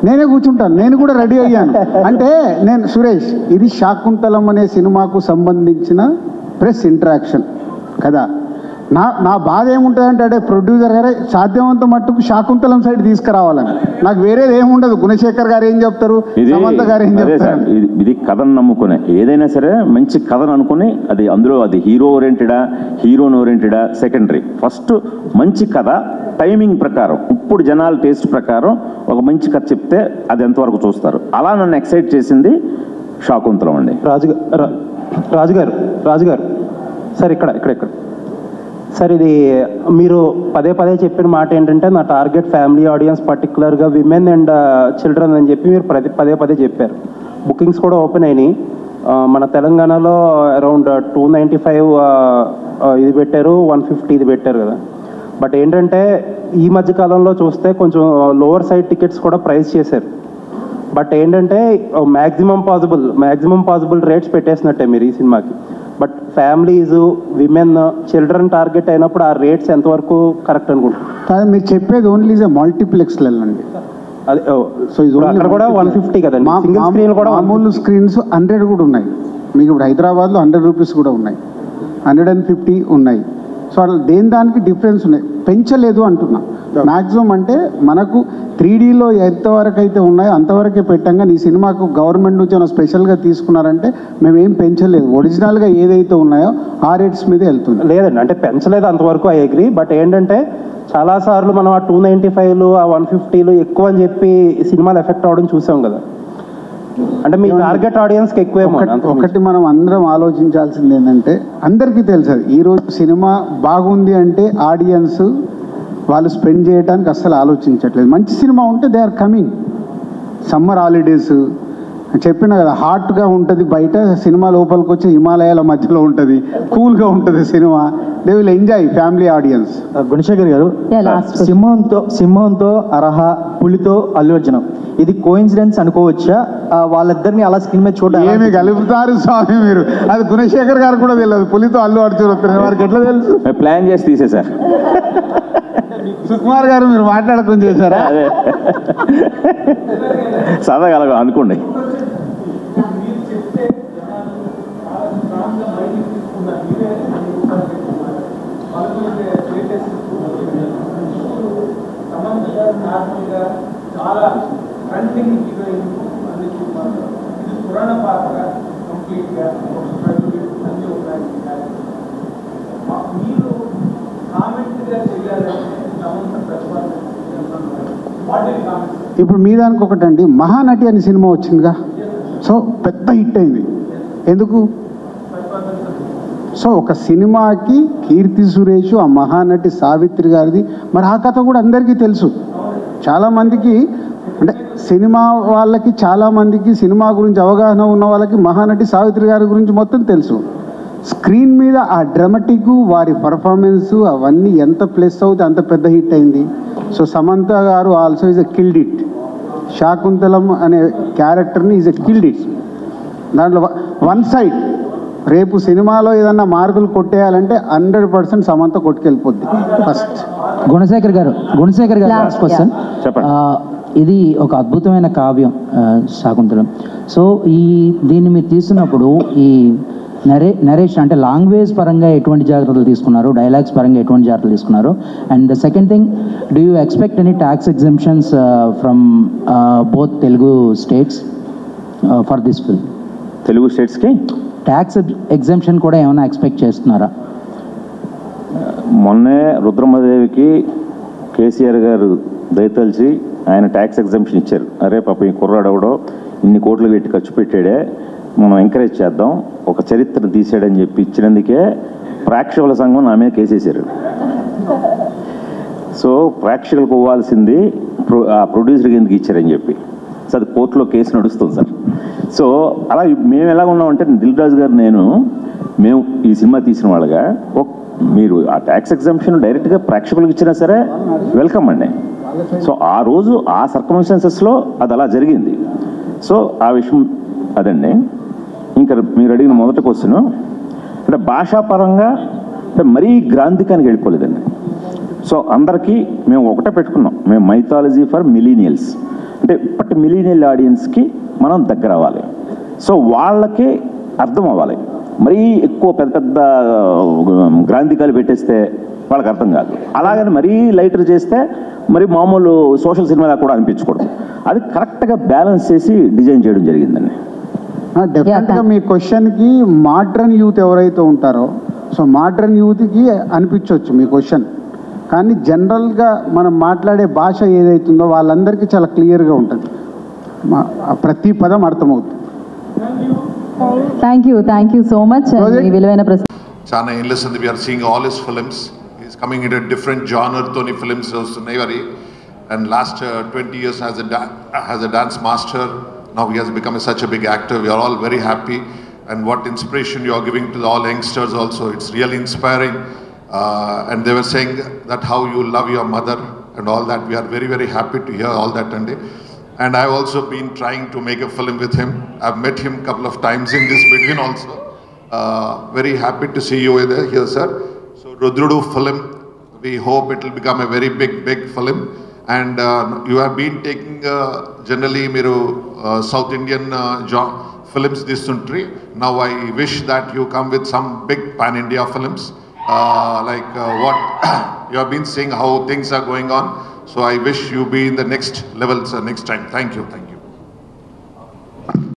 G: నేనే కూర్చుంటాను, నేను కూడా రెడీ అయ్యాను. అంటే నేను సురేష్, ఇది శాకుంతలం అనే సినిమాకు సంబంధించిన ప్రెస్ ఇంటరాక్షన్ కదా. నా బాధ ఏముంటుందంటే, అంటే ప్రొడ్యూసర్ గారే సాధ్యమంత మట్టుకు శాకుంతలం సైడ్ తీసుకురావాలని. నాకు వేరేది ఏముండదు. గుణశేఖర్ గారు ఏం చెప్తారు, సమంత గారు ఏం చెప్తారు.
D: ఇది కథను నమ్ముకునే ఏదైనా సరే మంచి కథను అనుకుని అందులో అది హీరో ఓరియంటెడా హీరోయిన్ ఓరియంటెడా సెకండరీ. ఫస్ట్ మంచి కథ టైమింగ్ ప్రకారం, ఇప్పుడు జనాల టేస్ట్ ప్రకారం ఒక మంచి కథ చెప్తే అది ఎంతవరకు చూస్తారు. అలా నన్ను ఎక్సైట్ చేసింది శాకుంతలం అండి.
H: రాజుగారు సార్, ఇక్కడ సార్, ఇది మీరు పదే చెప్పిన మాట ఏంటంటే, నా టార్గెట్ ఫ్యామిలీ ఆడియన్స్, పర్టికులర్గా విమెన్ అండ్ చిల్డ్రన్ అని చెప్పి మీరు పదే చెప్పారు. బుకింగ్స్ కూడా ఓపెన్ అయినాయి. మన తెలంగాణలో అరౌండ్ 295 ఇది పెట్టారు, 150 ఇది పెట్టారు కదా. బట్ ఏంటంటే ఈ మధ్య కాలంలో చూస్తే కొంచెం లోవర్ సైడ్ టికెట్స్ కూడా ప్రైస్ చేశారు. బట్ ఏంటంటే మ్యాక్సిమం పాసిబుల్ రేట్స్ పెట్టేసినట్టే మీరు ఈ సినిమాకి. But families, women, children target అయినప్పుడు ఆ రేట్స్ ఎంతవరకు కరెక్ట్ అనుకుంటున్నారు?
G: కాదు, మీరు చెప్పేది ఓన్లీ మల్టీప్లెక్స్లలో అండి.
H: అదే సో అక్కడ కూడా 150 కదండి. సింగిల్ స్క్రీన్ కూడా
G: మామూలు స్క్రీన్స్ 100 కూడా ఉన్నాయి. మీకు ఇప్పుడు హైదరాబాద్లో 100 రూపీస్ కూడా ఉన్నాయి, 150 ఉన్నాయి. సో అట్లా దానికి డిఫరెన్స్ ఉన్నాయి, పెంచలేదు అంటున్నా. మ్యాక్సిమం అంటే మనకు 3Dలో ఎంతవరకు అయితే ఉన్నాయో అంతవరకే పెట్టాం. కానీ ఈ సినిమాకు గవర్నమెంట్ నుంచి ఏమైనా స్పెషల్గా తీసుకున్నారంటే మేము ఏం పెంచలేదు. ఒరిజినల్గా ఏదైతే ఉన్నాయో ఆ రేట్స్ మీదే వెళ్తుంది.
H: లేదండి, అంటే పెంచలేదు అంతవరకు, ఐ అగ్రీ. బట్ ఏంటంటే చాలాసార్లు మనం ఆ 295లు, ఆ 150లు ఎక్కువ అని చెప్పి సినిమాలు ఎఫెక్ట్ అవ్వడం చూసాం కదా. అంటే మీ టార్గెట్ ఆడియన్స్కి ఎక్కువేమో.
G: ఒకటి మనం అందరం ఆలోచించాల్సింది ఏంటంటే, అందరికీ తెలుసు ఈరోజు సినిమా బాగుంది అంటే ఆడియన్స్ వాళ్ళు స్పెండ్ చేయడానికి అస్సలు ఆలోచించట్లేదు. మంచి సినిమా ఉంటే they are coming. Summer holidays చెప్పిన కదా, హాట్గా ఉంటుంది బయట, సినిమా లోపలికి వచ్చి హిమాలయాల మధ్యలో ఉంటుంది, కూల్గా ఉంటుంది cinema. They will enjoy, family audience.
I: Gunasekhar గారు, సింహంతో అర్హ, పులితో అల్లు అర్జున్, ఇది కోఇన్సిడెన్స్ అనుకోవచ్చా? వాళ్ళిద్దరిని అలా స్క్రీన్ మీద చూడాలి.
G: ఏమి కలుపుతారు స్వామి మీరు? అది గుణశేఖర్ గారు కూడా తెలియదు, పులితో అల్లు అర్జున్ వస్తున్నారు. వారికి ఎట్లా తెలుసు?
D: ప్లాన్ చేసి తీసేశారు.
G: సుకుమార్ గారు మీరు మాట్లాడుకుని చేశారా?
D: సరదాగా అనుకోండి.
G: ఇప్పుడు మీ దానికి ఒకటండి, మహానటి అనే సినిమా వచ్చిందిగా, సో పెద్ద హిట్ అయింది. ఎందుకు? సో ఒక సినిమాకి కీర్తి సురేష్, ఆ మహానటి సావిత్రి గారిది, మరి ఆ కథ కూడా అందరికీ తెలుసు. చాలామందికి అంటే సినిమా వాళ్ళకి, చాలామందికి సినిమా గురించి అవగాహన ఉన్న వాళ్ళకి మహానటి సావిత్రి గారి గురించి మొత్తం తెలుసు. స్క్రీన్ మీద ఆ డ్రామాటిక్, వారి పర్ఫార్మెన్సు అవన్నీ ఎంత ప్లస్ అవుతే అంత పెద్ద హిట్ అయింది. సో సమంత గారు also is a killed it. Shaakuntalam అనే క్యారెక్టర్ని ఈజ్ ఎ కిల్డ్ ఇట్. దాంట్లో వన్ సైడ్ రేపు సినిమాలో ఏదన్నా మార్కులు కొట్టేయాలంటే 100% సమంత కొట్టుకెళ్ళిపోద్ది ఫస్ట్.
E: గుణశేఖర్ గారు లాస్ట్ క్వశ్చన్. ఇది ఒక అద్భుతమైన కావ్యం శాకుంతలం. సో దీన్ని మీరు తీస్తున్నప్పుడు ఈ నరేషన్ అంటే లాంగ్వేజ్ పరంగా ఎటువంటి జాగ్రత్తలు తీసుకున్నారు, డైలాగ్స్ పరంగా ఎటువంటి జాగ్రత్తలు తీసుకున్నారు? And the second thing, do you expect any tax exemptions from both Telugu states for this film?
D: Telugu స్టేట్స్కి
E: ట్యాక్స్ ఎగ్జంప్షన్ కూడా ఏమైనా ఎక్స్పెక్ట్ చేస్తున్నారా?
D: మొన్నే రుద్రమదేవికి కేసీఆర్ గారు దయతలిచి ఆయన ట్యాక్స్ ఎగ్జంప్షన్ ఇచ్చారు. అరే పాప ఈ కుర్రాడు ఎవడో ఇన్ని కోట్లు పెట్టి ఖర్చు పెట్టాడే, మనం ఎంకరేజ్ చేద్దాం, ఒక చరిత్రను తీసాడని చెప్పి ఇచ్చినందుకే ప్రేక్షకుల సంఘం నా మీద కేసేసారు. సో ప్రేక్షకులకు ఇవ్వాల్సింది ఆ ప్రొడ్యూసర్కి ఎందుకు ఇచ్చారని చెప్పి. సో అది కోర్టులో కేసు నడుస్తుంది సార్. సో అలా మేము ఎలా ఉన్నామంటే దిల్ రాజు గారు మేము ఈ సినిమా తీసిన వాళ్ళగా మీరు ఆ ట్యాక్స్ ఎగ్జామ్షన్ డైరెక్ట్గా ప్రేక్షకులకు ఇచ్చినా సరే వెల్కమ్ అండి. సో ఆ రోజు ఆ సర్కమ్స్టాన్సెస్లో అది అలా జరిగింది. సో ఆ విషయం అదండి. ఇంకా మీరు అడిగిన మొదటి క్వశ్చన్ అంటే భాషాపరంగా అంటే మరీ గ్రాంధికానికి వెళ్ళిపోలేదండి. సో అందరికీ మేము ఒకటే పెట్టుకున్నాం, మేము మైథాలజీ ఫర్ మిలీనియల్స్, అంటే ఇప్పటి మిలీనియల్ ఆడియన్స్కి మనం దగ్గర అవ్వాలి. సో వాళ్ళకి అర్థం అవ్వాలి. మరీ ఎక్కువ పెద్ద పెద్ద గ్రాంధికాలు పెట్టేస్తే వాళ్ళకి అర్థం కాదు. అలాగని మరీ లైటర్ చేస్తే మరి మామూలు సోషల్ సినిమాలా కూడా అనిపించకూడదు. అది కరెక్ట్గా బ్యాలెన్స్ చేసి డిజైన్ చేయడం జరిగిందండి.
G: డెఫినెట్గా మీ క్వశ్చన్కి మోడ్రన్ యూత్ ఎవరైతే ఉంటారో సో మోడ్రన్ యూత్కి అనిపించవచ్చు మీ క్వశ్చన్, కానీ జనరల్గా మనం మాట్లాడే భాష ఏదైతుందో వాళ్ళందరికీ చాలా క్లియర్గా ఉంటుంది, ప్రతి పదం అర్థమవుతుంది.
A: Thank you so much. మీ విలువైన ప్రశ్న.
J: చాలా ఏళ్ళ సంది we are seeing all his films. Is coming in different జానర్తోని ఫిల్మ్స్ వస్తున్నాయి మరి. And last 20 years as a dance master, now he has become such a big actor. We are all very happy, and what inspiration you are giving to all youngsters also, it's really inspiring. And they were saying that how you love your mother and all that. We are very, very happy to hear all that. And I've also been trying to make a film with him. I've met him a couple of times in this between also. Very happy to see you here, sir. So Rudrudu film, we hope it will become a very big film. And you have been taking generally Miru South Indian films this country. Now I wish that you come with some big pan-India films. Like what you have been seeing, how things are going on. So I wish you be in the next level, sir, next time. Thank you.